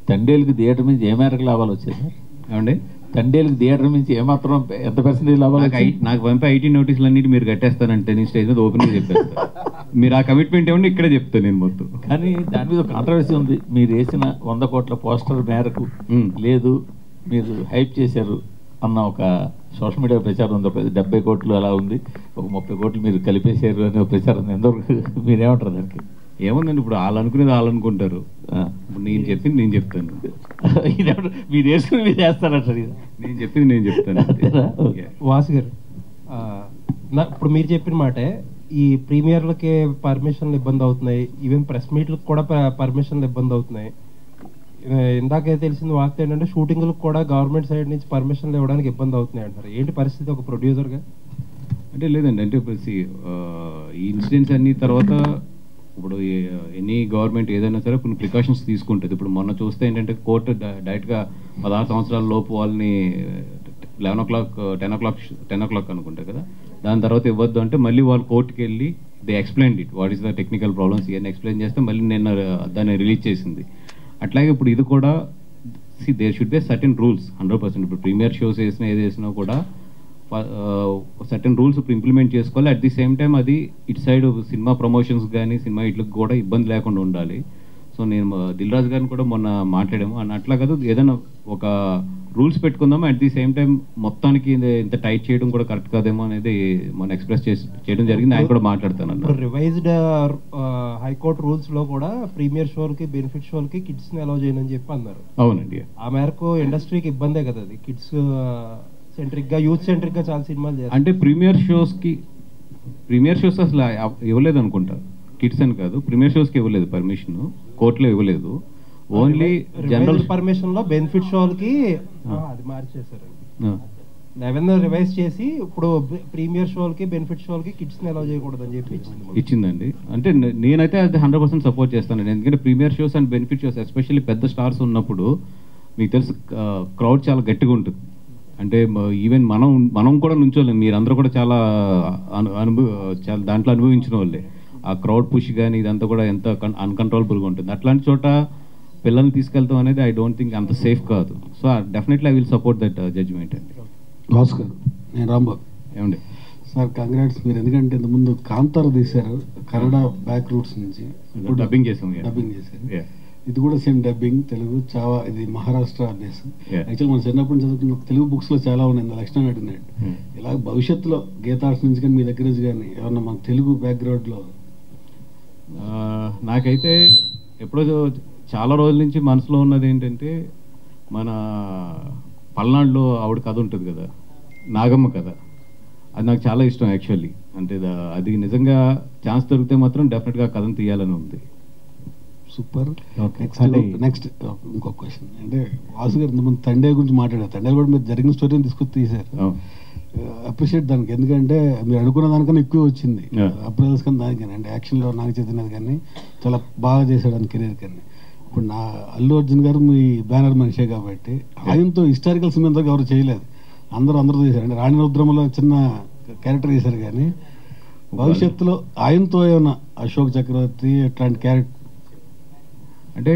తండేలుకి థియేటర్ నుంచి ఏ మేరకు లాభాలు వచ్చాయి సార్? ఏమండి, తండేలుకి థియేటర్ నుంచి ఏమాత్రం ఎంత పర్సెంటేజ్ లాభాలు? నాకు పంపే ఐటీ నోటీసులు అన్నిటి మీరు కట్టేస్తానంటే నేను స్టేజ్ మీద ఓపెన్గా చెప్పేస్తాను. మీరు ఆ కమిట్మెంట్ ఏమంటే ఇక్కడే చెప్తాను నేను మొత్తం. కానీ దాని మీద కాంట్రవర్సీ ఉంది. మీరు వేసిన 100 కోట్ల పోస్టర్ మేరకు లేదు, మీరు హైప్ చేశారు అన్న ఒక సోషల్ మీడియా ప్రచారం ఉంది. 70 కోట్లు అలా ఉంది, ఒక 30 కోట్లు మీరు కలిపేశారు అనే ప్రచారం ఉంది. ఎంతవరకు మీరేమంటారు దానికి? ఏముందండి, ఇప్పుడు వాళ్ళు అనుకునేది వాళ్ళు అనుకుంటారు. ఇప్పుడు నేను చెప్పింది నేను చెప్తాను, మీరు వేసుకుని మీరు వేస్తారంటారు. నేను చెప్పింది నేను చెప్తాను. వాసు గారు, ఇప్పుడు మీరు చెప్పిన మాటే ఈ ప్రీమియర్లకి పర్మిషన్లు ఇబ్బంది అవుతున్నాయి, ఈవెన్ ప్రెస్ మీట్లకు కూడా పర్మిషన్లు ఇబ్బంది అవుతున్నాయి. ఇందాకే తెలిసిన వార్త ఏంటంటే షూటింగ్లకు కూడా గవర్నమెంట్ సైడ్ నుంచి పర్మిషన్లు ఇవ్వడానికి ఇబ్బంది అవుతున్నాయి అంటారు. ఏంటి పరిస్థితి ఒక ప్రొడ్యూసర్గా? అంటే లేదండి, అంటే ఈ ఇన్సిడెంట్స్ అన్ని తర్వాత ఇప్పుడు ఎనీ గవర్నమెంట్ ఏదైనా సరే కొన్ని ప్రికాషన్స్ తీసుకుంటుంది. ఇప్పుడు మొన్న చూస్తే ఏంటంటే కోర్టు డైరెక్ట్గా 16 సంవత్సరాల లోపు వాళ్ళని 11 o'clock 10 o'clock అనుకుంటా కదా, దాని తర్వాత ఇవ్వద్దు అంటే మళ్ళీ వాళ్ళు కోర్టుకి వెళ్ళి they explain it what is the technical problems ఇవన్నీ ఎక్స్ప్లెయిన్ చేస్తే మళ్ళీ నిన్న దాన్ని రిలీజ్ చేసింది. అట్లాగే ఇప్పుడు ఇది కూడా there should be certain rules 100%. ఇప్పుడు ప్రీమియర్ షోస్ వేసినా ఏది వేసినా కూడా సర్టెన్ రూల్స్ ఇప్పుడు ఇంప్లిమెంట్ చేసుకోవాలి. అట్ ది సేమ్ టైం అది ఇటు సైడ్ సినిమా ప్రమోషన్స్ కానీ సినిమా ఇట్లకు కూడా ఇబ్బంది లేకుండా ఉండాలి. సో నేను దిల్ రాజు గారిని కూడా మొన్న మాట్లాడాము అని అట్లా కాదు, ఏదైనా ఒక రూల్స్ పెట్టుకుందాము. అట్ ది సేమ్ టైం మొత్తానికి ఇంత టైట్ చేయడం కూడా కరెక్ట్ కాదేమో అనేది మనం ఎక్స్ప్రెస్ చేయడం జరిగింది. ఆయన కూడా మాట్లాడతాను అన్న. రివైజ్డ్ హైకోర్టు రూల్స్ లో కూడా ప్రీమియర్ షోలకి బెనిఫిట్ షోలకి కిడ్స్ ని అలౌ చేయనని చెప్పి అన్నారు. అవునండి, ఆ మేరకు ఇండస్ట్రీకి ఇబ్బందే కదా అది. కిడ్స్ సెంట్రిక్ గా యూత్ సెంట్రిక్ గా చాలా సినిమాలు చేస్తారు. అంటే ప్రీమియర్ షోస్ అసలు ఇవ్వలేదు అనుకుంటా, కిడ్స్ అని కాదు, ప్రీమియర్ షోస్కి ఇవ్వలేదు పర్మిషన్, కోర్టులో ఇవ్వలేదు. ఓన్లీ జనరల్ పర్మిషన్ లో బెనిఫిట్ షోలకి అది మార్చేశారు. 11 రివైజ్ చేసి ఇప్పుడు ప్రీమియర్ షోలకి బెనిఫిట్ షోలకి కిడ్స్ ని అలౌ చేయకూడదు అని చెప్పి ఇచ్చిందండి. అంటే నేనైతే అది 100% సపోర్ట్ చేస్తానండి. ఎందుకంటే premiere shows and benefit shows especially పెద్ద స్టార్స్ ఉన్నప్పుడు మీకు తెలుసు క్రౌడ్ చాలా గట్టిగా ఉంటుంది. అంటే ఈవెన్ మనం కూడా నుంచోలేం, మీరందరూ కూడా చాలా దాంట్లో అనుభవించిన వాళ్ళే. ఆ క్రౌడ్ పుష్ కానీ ఇదంతా కూడా ఎంత అన్కంట్రోలబుల్గా ఉంటుంది. అట్లాంటి చోట పిల్లల్ని తీసుకెళ్తాం అనేది ఐ డోంట్ థింక్ అంత సేఫ్ కాదు. So definitely I will support that judgement అండి. భాస్కర్, నేను రాంబాబు. ఏమండి సార్, కంగ్రాట్స్. మీరు ఎందుకంటే ఇంతకుముందు కాంతార తీశారు కన్నడ బ్యాక్ రూట్స్ నుంచి, డబ్బింగ్ చేసాం. ఇది కూడా సేమ్ డబ్బింగ్ తెలుగు. చావా ఇది మహారాష్ట్ర దేశం. యాక్చువల్ మనం చిన్నప్పుడు చదువుకున్న తెలుగు బుక్స్ లో చాలా ఉన్నాయి. లక్ష్మణ్ అడిగినాడు ఇలా భవిష్యత్తులో గీతార్ట్స్ నుంచి కానీ మీ దగ్గర నుంచి కానీ ఏమన్నా మన తెలుగు బ్యాక్గ్రౌండ్ లో? నాకైతే ఎప్పుడో చాలా రోజుల నుంచి మనసులో ఉన్నది ఏంటంటే మన పల్నాడులో ఆవిడ కథ ఉంటుంది కదా, నాగమ్మ కథ. అది నాకు చాలా ఇష్టం యాక్చువల్లీ. అంటే అది నిజంగా ఛాన్స్ దొరికితే మాత్రం డెఫినెట్గా కథను తీయాలని ఉంది. సూపర్. నెక్స్ట్ ఇంకొక క్వశ్చన్. అంటే వాసు గారు ఇంతకుముందు తండే గురించి మాట్లాడారు. తండే కూడా మీరు జరిగిన స్టోరీని తీసుకొచ్చి తీశారు. అప్రిషియేట్ దానికి. ఎందుకంటే మీరు అనుకున్న దానికన్నా ఎక్కువ వచ్చింది అప్రైజల్స్ కానీ దానికని. అంటే యాక్షన్లో నాకు చదివినది కానీ చాలా బాగా చేశాడు అని కెరీర్ కానీ. ఇప్పుడు నా అల్లు అర్జున్ గారు మీ బ్యానర్ మనిషే కాబట్టి ఆయనతో హిస్టారికల్ సినిమా ఎంతో ఎవరు చేయలేదు, అందరూ చేశారు. అంటే రాణి రుద్రమలో చిన్న క్యారెక్టర్ చేశారు కానీ భవిష్యత్తులో ఆయనతో ఏమన్నా అశోక్ చక్రవర్తి ఇట్లాంటి క్యారెక్టర్ అంటే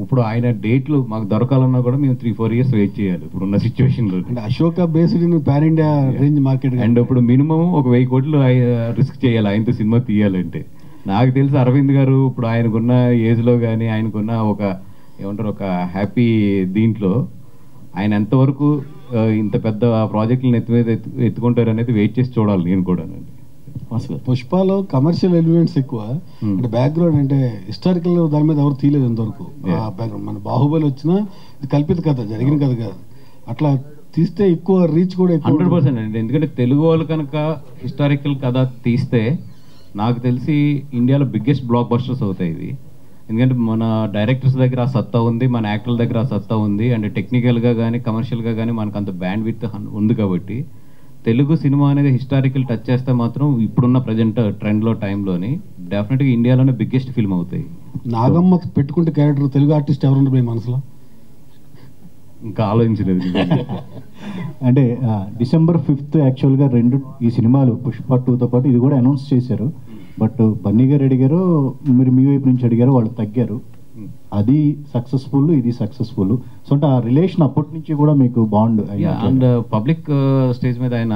ఇప్పుడు ఆయన డేట్లు మాకు దొరకాలన్నా కూడా మేము 3-4 years వెయిట్ చేయాలి ఇప్పుడున్న సిచ్యువేషన్లో. అంటే Ashoka based in pan India range market. And ఇప్పుడు మినిమం ఒక 1000 కోట్లు రిస్క్ చేయాలి ఆయనతో సినిమా తీయాలంటే. నాకు తెలిసి అరవింద్ గారు ఇప్పుడు ఆయనకున్న ఏజ్లో కానీ ఆయనకున్న ఒక ఏమంటారు ఒక హ్యాపీ దీంట్లో ఆయన ఎంతవరకు ఇంత పెద్ద ప్రాజెక్టులను ఎత్తుకుంటారు అనేది వెయిట్ చేసి చూడాలి నేను కూడా. పుష్పలో కమర్షియల్ ఎలిమెంట్స్ ఎక్కువ, అంటే బ్యాక్గ్రౌండ్ అంటే హిస్టారికల్ దాని మీద ఎవరు తీయలేదు ఇంతవరకు. బ్యాక్గ్రౌండ్ మన బాహుబలి వచ్చినా ఇది కల్పిత కథ, జరిగిన కథ కాదు. అట్లా తీస్తే ఎక్కువ రీచ్ కూడా 100% అండి. ఎందుకంటే తెలుగు వాళ్ళు కనుక హిస్టారికల్ కథ తీస్తే నాకు తెలిసి ఇండియాలో బిగ్గెస్ట్ బ్లాక్ బస్టర్స్ అవుతాయి ఇవి. ఎందుకంటే మన డైరెక్టర్స్ దగ్గర ఆ సత్తా ఉంది, మన యాక్టర్ల దగ్గర ఆ సత్తా ఉంది, అండ్ టెక్నికల్గా కానీ కమర్షియల్గా కానీ మనకు అంత బ్యాండ్ విత్ ఉంది. కాబట్టి తెలుగు సినిమా అనేది హిస్టారికల్ టచ్ చేస్తే మాత్రం ఇప్పుడున్న ప్రజెంట్ ట్రెండ్లో టైంలోని డెఫినెట్గా ఇండియాలోనే బిగ్గెస్ట్ ఫిల్మ్ అవుతాయి. నాగమ్మ పెట్టుకుంటే క్యారెక్టర్ తెలుగు ఆర్టిస్ట్ ఎవరుంటారు మీ మనసులో? ఇంకా ఆలోచించలేదు. అంటే December 5th యాక్చువల్గా ఈ సినిమాలు పుష్ప 2తో పాటు ఇది కూడా అనౌన్స్ చేశారు. బట్ బన్నీ గారు అడిగారు, మీరు మీ వైపు నుంచి అడిగారు, వాళ్ళు తగ్గారు. అది సక్సెస్ఫుల్, ఇది సక్సెస్ఫుల్. సో అంటే ఆ రిలేషన్ అప్పటి నుంచి కూడా మీకు బాండ్. అండ్ పబ్లిక్ స్టేజ్ మీద ఆయన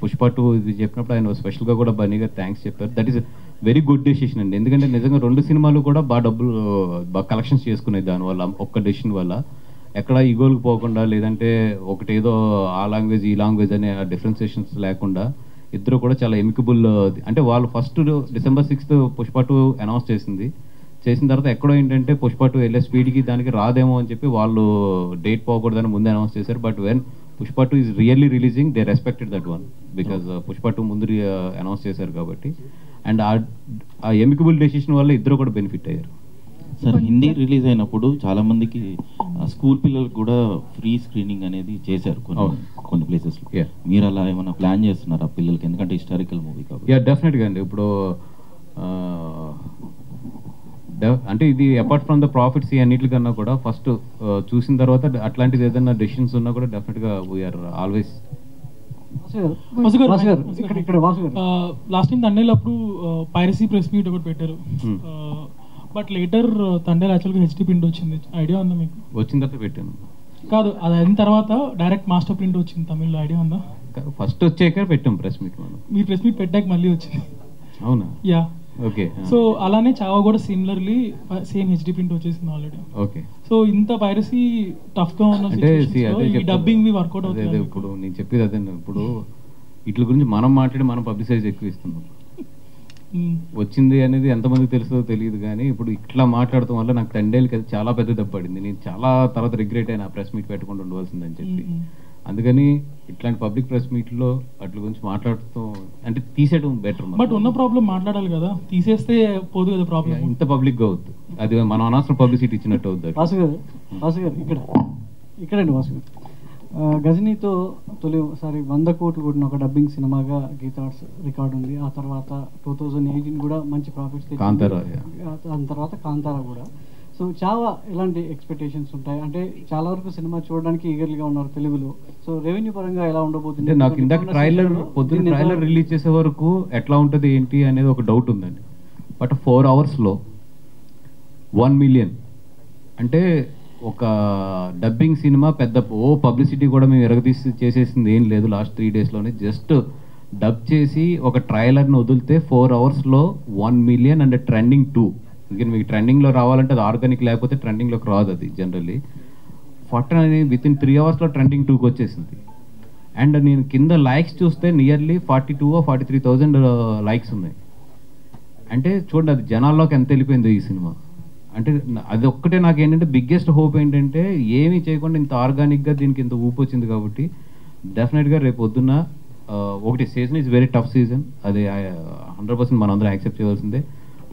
పుష్ప 2 ఇది చెప్పినప్పుడు ఆయన స్పెషల్గా కూడా బన్నీ గారు థ్యాంక్స్ చెప్పారు. That is very good decision అండి. ఎందుకంటే నిజంగా 2 సినిమాలు కూడా బాగా కలెక్షన్స్ చేసుకునేది దానివల్ల, ఒక్క డెసిషన్ వల్ల. ఎక్కడ ఈగోలకు పోకుండా, లేదంటే ఒకటేదో ఆ లాంగ్వేజ్ ఈ లాంగ్వేజ్ అనే డిఫరెన్సియేషన్స్ లేకుండా ఇద్దరు కూడా చాలా ఎమికబుల్. అంటే వాళ్ళు first December 6th Pushpa 2 announce చేసిన తర్వాత ఎక్కడో ఏంటంటే పుష్ప 2 వెళ్ళే స్పీడ్కి దానికి రాదేమో అని చెప్పి వాళ్ళు డేట్ పోకూడదని ముందే అనౌన్స్ చేశారు. But when Pushpa 2 is really releasing, they respected that one because Pushpa 2 ముందు అనౌన్స్ చేశారు కాబట్టి. అండ్ ఆ ఎమికబుల్ డెసిషన్ వల్ల ఇద్దరు కూడా బెనిఫిట్ అయ్యారు. సార్, హిందీ రిలీజ్ అయినప్పుడు చాలా మందికి స్కూల్ పిల్లలకు కూడా ఫ్రీ స్క్రీనింగ్ అనేది చేశారు కొన్ని ప్లేసెస్లో. మీరు అలా ఏమైనా ప్లాన్ చేస్తున్నారా పిల్లలకి? ఎందుకంటే హిస్టారికల్ మూవీ కాబట్టి. డెఫినెట్గా అండి. ఇప్పుడు అంటే ఇది అపార్ట్ ఫ్రమ్ ద ప్రాఫిట్స్ అన్నిటికన్నా కూడా ఫస్ట్ చూసిన తర్వాత అట్లాంటిది ఏదైనా డెసిషన్స్ ఉన్నా కూడా డెఫినెట్గా వీఆర్ ఆల్వేస్. లాస్ట్ టైం తండేలప్పుడు పైరసీ ప్రెస్ మీట్ ఒకటి పెట్టారు. బట్ లేటర్ తండేలు యాక్చువల్గా హెచ్డి ప్రింట్ వచ్చింది. ఐడియా ఉందా మీకు? వచ్చిన తర్వాత పెట్టాను కాదు, అది అయిన తర్వాత డైరెక్ట్ మాస్టర్ ప్రింట్ వచ్చింది తమిళ్లో. ఐడియా ఉందా? ఫస్ట్ వచ్చాక పెట్టాం ప్రెస్ మీట్. మీరు ప్రెస్ మీట్ పెట్టాక మళ్ళీ వచ్చింది. అవునా? యా. ఓకే. సో అలానే చావా కూడా సిమిలర్లీ సేమ్ హెచ్డి ప్రింట్ వచ్చేసింది ఆల్రెడీ. ఓకే. సో ఇంత పైరసీ టఫ్ గా ఉన్న డబ్బింగ్ వర్కౌట్ అవుతుంది. ఇప్పుడు నేను చెప్పేది అదే. ఇప్పుడు వీటి గురించి మనం మాట్లాడి మనం పబ్లిసైజ్ ఎక్కువ ఇస్తున్నాం. వచ్చింది అనేది ఎంతమందికి తెలుస్తుందో తెలియదు, కానీ ఇప్పుడు ఇట్లా మాట్లాడటం వల్ల నాకు తండేలకి అది చాలా పెద్ద దెబ్బ పడింది. నేను చాలా తర్వాత రిగ్రెట్ అయినా ప్రెస్ మీట్ పెట్టకుండా ఉండవలసిందని చెప్పి. అందుకని ఇట్లాంటి పబ్లిక్ ప్రెస్ మీట్లో వాటి గురించి మాట్లాడుతూ అంటే తీసేయడం బెటర్. బట్ ఉన్న ప్రాబ్లం మాట్లాడాలి కదా, తీసేస్తే పోదు కదా ప్రాబ్లం. ఇంత పబ్లిక్ గా అవుతుంది, అది మనం అనవసరం పబ్లిసిటీ ఇచ్చినట్టు అవుతుంది. వాసు గారు ఇక్కడండి వాసు గారు, గజనీతో తొలిసారి 100 కోట్లు కొట్టిన ఒక డబ్బింగ్ సినిమాగా గీతార్ట్స్ రికార్డ్ ఉంది. ఆ తర్వాత 2018 కూడా మంచి ప్రాఫిట్స్ తెచ్చింది. దాని తర్వాత కాంతారా కూడా. సో చాలా ఎలాంటి ఎక్స్పెక్టేషన్స్ ఉంటాయి? అంటే చాలా వరకు సినిమా చూడడానికి ఈగర్లీగా ఉన్నారు తెలుగులో. సో రెవెన్యూ పరంగా ఎలా ఉండబోతుంది? నాకు ఇందాక ట్రైలర్ రిలీజ్ చేసే వరకు ఎట్లా ఉంటుంది ఏంటి అనేది ఒక డౌట్ ఉందండి. బట్ 4 hours లో 1 million అంటే ఒక డబ్బింగ్ సినిమా పెద్ద పబ్లిసిటీ కూడా మేము ఎరగదీసి చేసేసింది ఏం లేదు. లాస్ట్ 3 daysలోనే జస్ట్ డబ్ చేసి ఒక ట్రైలర్ని వదిలితే 4 hours లో 1 million అండ్ ట్రెండింగ్ 2. ఇంకా మీకు ట్రెండింగ్లో రావాలంటే అది ఆర్గానిక్, లేకపోతే ట్రెండింగ్లోకి రాదు అది జనరల్లీ. ఫటన్ అని విత్ ఇన్ 3 hours ట్రెండింగ్ 2కి వచ్చేసింది. అండ్ నేను కింద లైక్స్ చూస్తే నియర్లీ 42 or 43,000 లైక్స్ ఉన్నాయి. అంటే చూడండి అది జనాల్లోకి ఎంత వెళ్ళిపోయిందో ఈ సినిమా. అంటే అది ఒక్కటే నాకు ఏంటంటే బిగ్గెస్ట్ హోప్ ఏంటంటే ఏమీ చేయకుండా ఇంత ఆర్గానిక్గా దీనికి ఇంత ఊపు వచ్చింది కాబట్టి డెఫినెట్గా రేపు పొద్దున్న ఒకటి season is very tough season, అది 100% మనందరం యాక్సెప్ట్ చేయవలసిందే.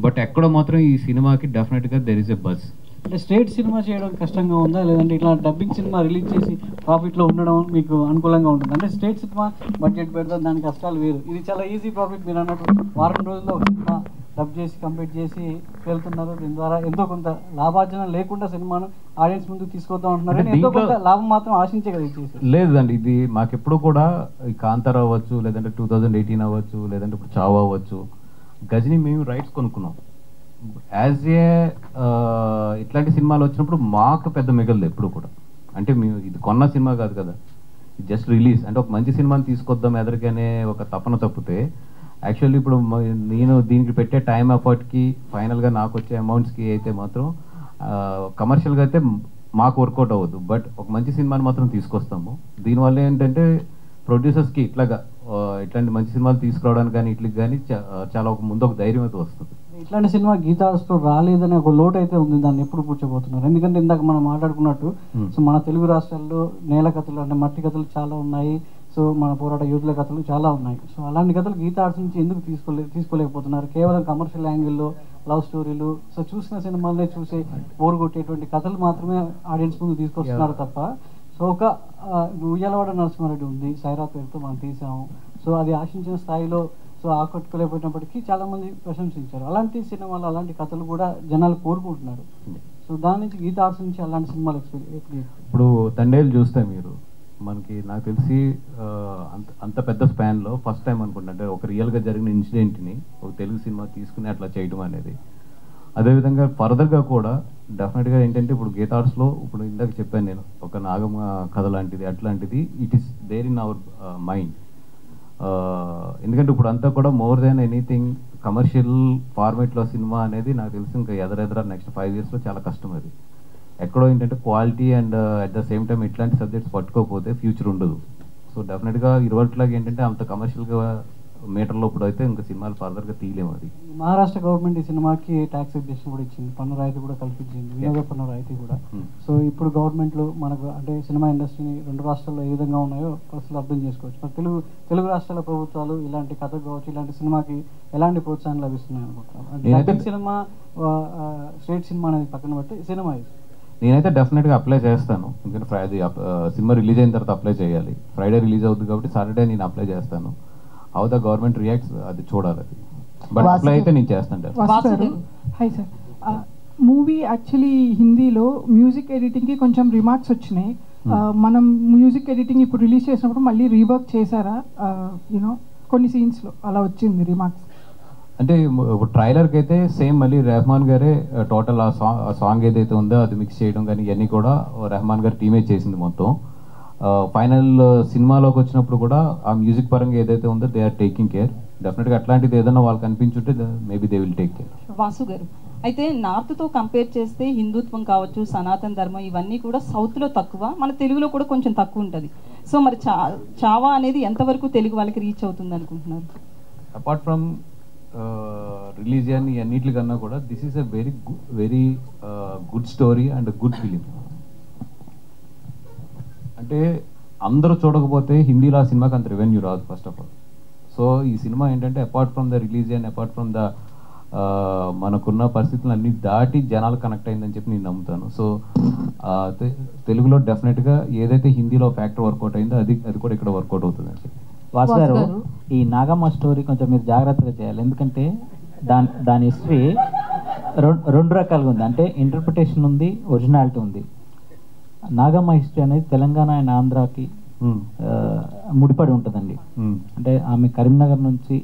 బట్ ఎక్కడో మాత్రం ఈ సినిమాకి డెఫినెట్గా దెర్ ఇస్ ఎ బజ్. అంటే స్టేట్ సినిమా చేయడం కష్టంగా ఉందా, లేదంటే ఇట్లా డబ్బింగ్ సినిమా రిలీజ్ చేసి ప్రాఫిట్లో ఉండడం మీకు అనుకూలంగా ఉంటుంది? అంటే స్టేట్ సినిమా బడ్జెట్ పెడతాం, దాని కష్టాలు వేరు. ఇది చాలా ఈజీ ప్రాఫిట్. మీరు అన్నట్టు వారం రోజుల్లో ఒక సినిమా డబ్ చేసి కంప్లీట్ చేసి వెళ్తున్నారు. దీని ద్వారా ఎంతో కొంత లాభార్జన లేకుండా సినిమాను ఆడియన్స్ ముందుకు తీసుకొద్దాం అంటున్నారు. ఎంతో కొంత లాభం మాత్రం ఆశించే కదా ఇచ్చేసి. లేదండి, ఇది మాకెప్పుడు కూడా ఈ కాంతారా అవ్వచ్చు, లేదంటే 2018 అవ్వచ్చు, లేదంటే ఇప్పుడు చావా అవ్వచ్చు, గజని మేము రైట్స్ కొనుక్కున్నాం. యాజ్ ఏ ఇట్లాంటి సినిమాలు వచ్చినప్పుడు మాకు పెద్ద మిగలదు ఎప్పుడు కూడా. అంటే మేము ఇది కొన్న సినిమా కాదు కదా, జస్ట్ రిలీజ్ అంటే ఒక మంచి సినిమాని తీసుకొద్దాం ఎదరికనే ఒక తపన తప్పితే యాక్చువల్లీ ఇప్పుడు నేను దీనికి పెట్టే టైం ఎఫర్ట్కి ఫైనల్గా నాకు వచ్చే అమౌంట్స్కి అయితే మాత్రం కమర్షియల్గా అయితే మాకు వర్కౌట్ అవ్వదు, బట్ ఒక మంచి సినిమాని మాత్రం తీసుకొస్తాము. దీనివల్ల ఏంటంటే ప్రొడ్యూసర్స్కి ఇట్లాంటి మంచి సినిమాలు తీసుకురావడానికి కానీ ఇట్లకి కానీ చాలా ముందు ఒక ధైర్యం అయితే వస్తుంది. ఇట్లాంటి సినిమా గీతాస్తో రాలేదనే ఒక లోటు అయితే ఉంది, దాన్ని ఎప్పుడు కూర్చోబోతున్నారు? ఎందుకంటే ఇందాక మనం మాట్లాడుకున్నట్టు సో మన తెలుగు రాష్ట్రాల్లో నేల కథలు అంటే మట్టి కథలు చాలా ఉన్నాయి, సో మన పోరాట యూత్ల కథలు చాలా ఉన్నాయి. సో అలాంటి కథలు గీతా ఆర్ట్స్ నుంచి ఎందుకు తీసుకోలేకపోతున్నారు? కేవలం కమర్షియల్ యాంగిల్లో లవ్ స్టోరీలు, సో చూసిన సినిమాలనే చూసే బోర్ కొట్టేటువంటి కథలు మాత్రమే ఆడియన్స్ ముందు తీసుకొస్తున్నారు తప్ప, సో ఒక ఉయ్యాలవాడ నరసింహారెడ్డి ఉంది, సైరా పేరుతో మనం తీసాము, సో అది ఆశించిన స్థాయిలో సో ఆకట్టుకోలేకపోయినప్పటికీ చాలా మంది ప్రశంసించారు. అలాంటి సినిమాలు అలాంటి కథలు కూడా జనాలు కోరుకుంటున్నారు. సో దాని నుంచి గీతా ఆర్ట్స్ నుంచి అలాంటి సినిమాలు ఇప్పుడు తండేలు చూస్తే మీరు మనకి నాకు తెలిసి అంత పెద్ద స్పాన్లో ఫస్ట్ టైం అనుకుంటా, అంటే ఒక రియల్గా జరిగిన ఇన్సిడెంట్ని ఒక తెలుగు సినిమా తీసుకుని అట్లా చేయడం అనేది. అదేవిధంగా ఫర్దర్గా కూడా డెఫినెట్గా ఏంటంటే ఇప్పుడు గీతా ఆర్ట్స్లో ఇప్పుడు ఇందాక చెప్పాను నేను, ఒక నాగమ్మ కథ లాంటిది అట్లాంటిది it is there in our mind. ఎందుకంటే ఇప్పుడు అంతా కూడా మోర్ దాన్ ఎనీథింగ్ కమర్షియల్ ఫార్మేట్లో సినిమా అనేది నాకు తెలిసి ఇంకా ఎదరెదర నెక్స్ట్ 5 yearsలో చాలా కష్టం. అది ఎక్కడో ఏంటంటే quality and at the same time ఇట్లాంటి సబ్జెక్ట్స్ పట్టుకోకపోతే ఫ్యూచర్ ఉండదు. సో డెఫినెట్గా ఇరువట్లాగా ఏంటంటే అంత కమర్షియల్గా మీటర్లో ఇప్పుడు అయితే ఇంకా సినిమాలు ఫర్దర్గా తీయలేము. అది మహారాష్ట్ర గవర్నమెంట్ ఈ సినిమాకి ట్యాక్స్ ఎగ్జెషన్ కూడా ఇచ్చింది, పన్ను రాయితీ కూడా కల్పించింది, వినోద పన్ను రాయితీ కూడా. సో ఇప్పుడు గవర్నమెంట్లు మనకు అంటే సినిమా ఇండస్ట్రీని 2 రాష్ట్రాల్లో ఏ విధంగా ఉన్నాయో పరిస్థితులు అర్థం చేసుకోవచ్చు. మరి తెలుగు రాష్ట్రాల ప్రభుత్వాలు ఇలాంటి కథ కావచ్చు, ఇలాంటి సినిమాకి ఎలాంటి ప్రోత్సాహం లభిస్తున్నాయి అనుకుంటున్నారు? అంటే సినిమా స్టేట్ సినిమా అనేది పక్కన పెట్టి సినిమా నేనైతే డెఫినెట్గా అప్లై చేస్తాను, ఎందుకంటే అది సినిమా రిలీజ్ అయిన తర్వాత అప్లై చేయాలి. ఫ్రైడే రిలీజ్ అవుతుంది కాబట్టి సాటర్డే నేను అప్లై చేస్తాను. హౌ ద గవర్నమెంట్ రియాక్ట్స్ అది చూడాలి. అది బట్ అప్లై అయితే నేను చేస్తాను. హాయ్ సార్, మూవీ యాక్చువల్లీ హిందీలో మ్యూజిక్ ఎడిటింగ్కి కొంచెం రిమార్క్స్ వచ్చినాయి. మనం మ్యూజిక్ ఎడిటింగ్ ఇప్పుడు రిలీజ్ చేసినప్పుడు మళ్ళీ రీవర్క్ చేశారా? యూనో కొన్ని సీన్స్లో అలా వచ్చింది రిమార్క్స్. అంటే ట్రైలర్కి అయితే సేమ్ మళ్ళీ రెహమాన్ గారే టోటల్ ఆ సాంగ్ ఏదైతే ఉందో అది మిక్స్ చేయడం కానీ ఇవన్నీ కూడా రెహమాన్ గారు టీమే చేసింది మొత్తం. ఫైనల్ సినిమాలోకి వచ్చినప్పుడు కూడా ఆ మ్యూజిక్ పరంగా ఏదైతే ఉందో దే ఆర్ టేకింగ్ కేర్. డెఫినెట్గా అట్లాంటిది ఏదైనా వాళ్ళకి అనిపించుంటే maybe they will take care. Vasu గారు, అయితే నార్త్తో కంపేర్ చేస్తే హిందుత్వం కావచ్చు, సనాతన ధర్మం ఇవన్నీ కూడా సౌత్లో తక్కువ, మన తెలుగులో కూడా కొంచెం తక్కువ ఉంటుంది. సో మరి చావా అనేది ఎంతవరకు తెలుగు వాళ్ళకి రీచ్ అవుతుంది అనుకుంటున్నారు? అపార్ట్ ఫ్రమ్ రిలీజియన్ అన్నిటికన్నా కూడా this is a very good story and good film. అంటే అందరూ చూడకపోతే హిందీలో ఆ సినిమాకి అంత రెవెన్యూ రాదు ఫస్ట్ ఆఫ్ ఆల్. సో ఈ సినిమా ఏంటంటే apart from the religion, apart from the మనకున్న పరిస్థితులు అన్ని దాటి జనాలు కనెక్ట్ అయిందని చెప్పి నేను నమ్ముతాను. సో తెలుగులో డెఫినెట్గా ఏదైతే హిందీలో ఫ్యాక్టర్ వర్కౌట్ అయిందో అది కూడా ఇక్కడ వర్కౌట్ అవుతుంది అని చెప్పి. వాసు గారు, ఈ నాగమ్మ స్టోరీ కొంచెం మీరు జాగ్రత్తగా చేయాలి, ఎందుకంటే దాని హిస్టరీ రెండు రకాలుగా ఉంది. అంటే ఇంటర్ప్రిటేషన్ ఉంది, ఒరిజినాలిటీ ఉంది. నాగమ్మ హిస్టరీ అనేది తెలంగాణ అండ్ ఆంధ్రాకి ముడిపడి ఉంటుందండి. అంటే ఆమె కరీంనగర్ నుంచి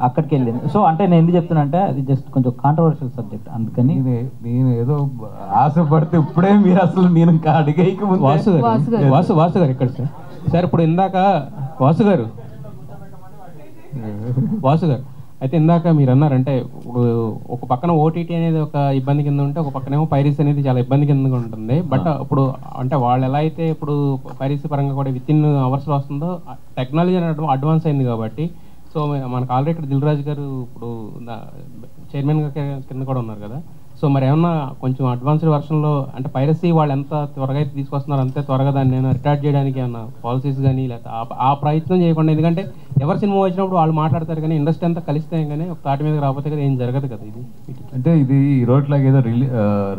అక్కడికి వెళ్ళింది. సో అంటే నేను ఎందుకు చెప్తున్నా అంటే అది జస్ట్ కొంచెం కాంట్రవర్షియల్ సబ్జెక్ట్, అందుకని నేను ఏదో ఆశపడితే ఇప్పుడే మీరు అసలు నేను అడిగేయక వాసు గారు ఇక్కడ సార్ ఇప్పుడు ఇందాక వాసు గారు అయితే ఇందాక మీరు అన్నారంటే ఒక పక్కన ఓటీటీ అనేది ఒక ఇబ్బంది కింద ఉంటే ఒక పక్కనేమో పైరసీ అనేది చాలా ఇబ్బంది కింద ఉంటుంది. బట్ ఇప్పుడు అంటే వాళ్ళు ఎలా అయితే ఇప్పుడు పైరసీ పరంగా కూడా విత్ ఇన్ అవర్స్లో వస్తుందో టెక్నాలజీ అనేది అడ్వాన్స్ అయింది కాబట్టి. సో మనకు ఆల్రెడీ ఇక్కడ దిల్ రాజు గారు ఇప్పుడు చైర్మన్గా కింద కూడా ఉన్నారు కదా. సో మరి ఏమన్నా కొంచెం అడ్వాన్స్డ్ వర్షన్లో అంటే పైరసీ వాళ్ళు ఎంత త్వరగా అయితే తీసుకొస్తున్నారు అంతే త్వరగా దాన్ని ఏమైనా రిటార్ట్ చేయడానికి ఏమన్నా పాలసీస్ కానీ లేకపోతే ఆ ప్రయత్నం చేయకుండా, ఎందుకంటే ఎవరి సినిమా వచ్చినప్పుడు వాళ్ళు మాట్లాడతారు కానీ ఇండస్ట్రీ అంతా కలిస్తే కానీ ఒక తాటి మీద రాకపోతే కదా ఏం జరగదు కదా. ఇది అంటే ఇది ఈ రోడ్లాగా ఏదో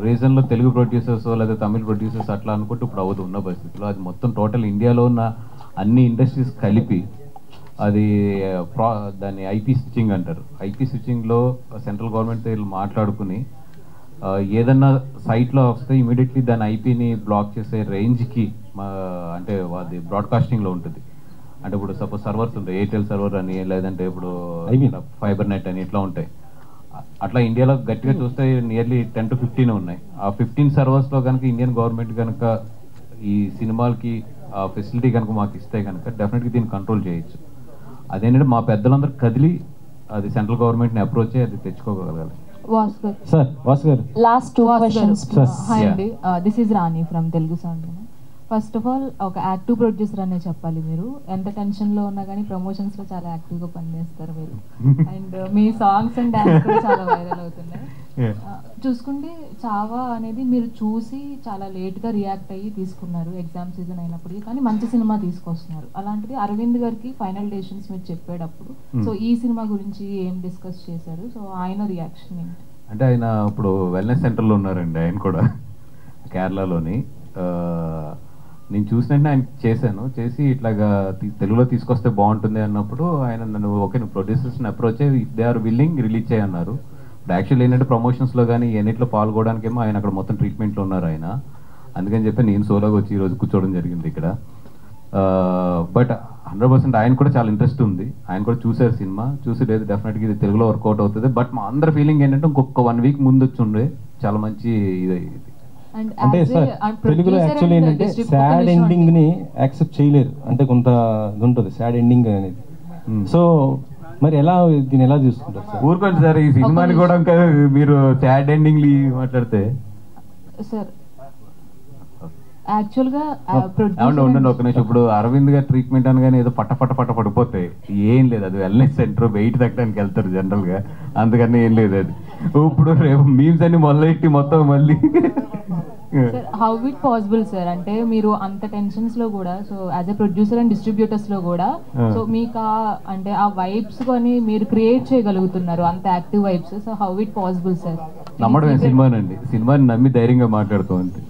రీజన్లో తెలుగు ప్రొడ్యూసర్స్ లేదా తమిళ ప్రొడ్యూసర్స్ అట్లా అనుకుంటూ ఇప్పుడు అవ్వదు ఉన్న పరిస్థితుల్లో. అది మొత్తం టోటల్ ఇండియాలో ఉన్న అన్ని ఇండస్ట్రీస్ కలిపి అది దాన్ని ఐపీ స్విచ్చింగ్ అంటారు. ఐపీ స్విచ్చింగ్లో సెంట్రల్ గవర్నమెంట్తో వీళ్ళు మాట్లాడుకుని ఏదన్నా సైట్లో వస్తే ఇమీడియట్లీ దాని ఐపీని బ్లాక్ చేసే రేంజ్కి అంటే అది బ్రాడ్కాస్టింగ్లో ఉంటుంది. అంటే ఇప్పుడు సపోజ్ సర్వర్స్ ఉంటాయి, ఎయిర్టెల్ సర్వర్ అని లేదంటే ఇప్పుడు ఫైబర్ నెట్ అని ఇట్లా ఉంటాయి. అట్లా ఇండియాలో గట్టిగా చూస్తే నియర్లీ 10 to 15 ఉన్నాయి. ఆ 15 సర్వర్స్లో కనుక ఇండియన్ గవర్నమెంట్ కనుక ఈ సినిమాలకి ఆ ఫెసిలిటీ కనుక మాకు ఇస్తే కనుక డెఫినెట్గా దీన్ని కంట్రోల్ చేయొచ్చు. అదేంటంటే మా పెద్దలందరూ కదిలి అది సెంట్రల్ గవర్నమెంట్ని అప్రోచ్ అయ్యి అది తెచ్చుకోగలగాలి. సార్ వాసు గారు లాస్ట్ 2 questions. హాయ్ అండి, this is Rani from Telugu sound. First of all ఒక యాక్టివ్ ప్రొడ్యూసర్ అనే చెప్పాలి. మీరు ఎంత టెన్షన్లో ఉన్నా కానీ ప్రమోషన్స్లో చాలా యాక్టివ్గా పనిచేస్తారు మీరు. And me songs and dance కూడా చాలా వైరల్ అవుతున్నాయి. చూసుకుంటే చావా అనేది మీరు చూసి చాలా లేట్గా రియాక్ట్ అయ్యి తీసుకున్నారు ఎగ్జామ్ సీజన్ అయినప్పటికీ, కానీ మంచి సినిమా తీసుకొస్తున్నారు. అలాంటిది అరవింద్ గారికి ఫైనల్ డెసిషన్స్ మీరు చెప్పేటప్పుడు సో ఈ సినిమా గురించి ఏం డిస్కస్ చేశారు? సో ఆయన రియాక్షన్ ఏంటి? అంటే ఆయన ఇప్పుడు వెల్నెస్ సెంటర్లో ఉన్నారండి, ఆయన కూడా కేరళలోని. నేను చూసినట్టు ఆయన చేసి ఇట్లాగా తెలుగులో తీసుకొస్తే బాగుంటుంది అన్నప్పుడు ఆయన నన్ను ఓకే నువ్వు ప్రొడ్యూసర్స్ని అప్రోచ్ అయ్యి if they are willing release చేయన్నారు. ఇప్పుడు యాక్చువల్లీ ఏంటంటే ప్రమోషన్స్లో కానీ ఎన్నిట్లో పాల్గొనడానికేమో ఆయన అక్కడ మొత్తం ట్రీట్మెంట్లో ఉన్నారు ఆయన. అందుకని చెప్పి నేను సోలోగా వచ్చి ఈరోజు కూర్చోవడం జరిగింది ఇక్కడ. బట్ 100% ఆయన కూడా చాలా ఇంట్రెస్ట్ ఉంది. ఆయన కూడా చూసారు సినిమా, చూసి లేదు డెఫినెట్గా ఇది తెలుగులో వర్కౌట్ అవుతుంది. బట్ మా అందరి ఫీలింగ్ ఏంటంటే ఇంకొక 1 week ముందు వచ్చి ఉండే చాలా మంచి ఇది. అంటే సార్ తెలుగులో యాక్చువల్లీ ఏంటంటే సాడ్ ఎండింగ్ ని యాక్సెప్ట్ చేయలేరు, అంటే కొంత ఉంటుంది సాడ్ ఎండింగ్ అనేది. సో మరి దీన్ని ఎలా చూసుకుంటారు సార్? ఊరుకోండి సార్, ఈ సినిమాని కూడా మీరు సాడ్ ఎండింగ్ మాట్లాడితే సార్ యాక్చువల్గా ఉండండి ఒక నిమిషం. ఇప్పుడు అరవింద్ గారు ట్రీట్మెంట్ అనగానే ఏదో పట్ట పడిపోతాయి, ఏం లేదు. అది వెల్నెస్ సెంటర్ వెయిట్ తగ్గడానికి వెళ్తారు జనరల్ గా, అందుకని ఏం లేదు. అది ఇప్పుడు రేపు మీమ్స్ అన్ని మొదలెట్టి మొత్తం మళ్ళీ హౌ ఇట్ పాసిబుల్ సార్? అంటే మీరు అంత టెన్షన్స్ లో కూడా so as a producer and distributors లో కూడా సో మీకు అంటే ఆ వైబ్స్ కొని మీరు క్రియేట్ చేయగలుగుతున్నారు అంత active vibes. So how it possible sir? నమ్మడమే సినిమానండి, సినిమాని నమ్మి ధైర్యంగా మాట్లాడుతూ అంతే.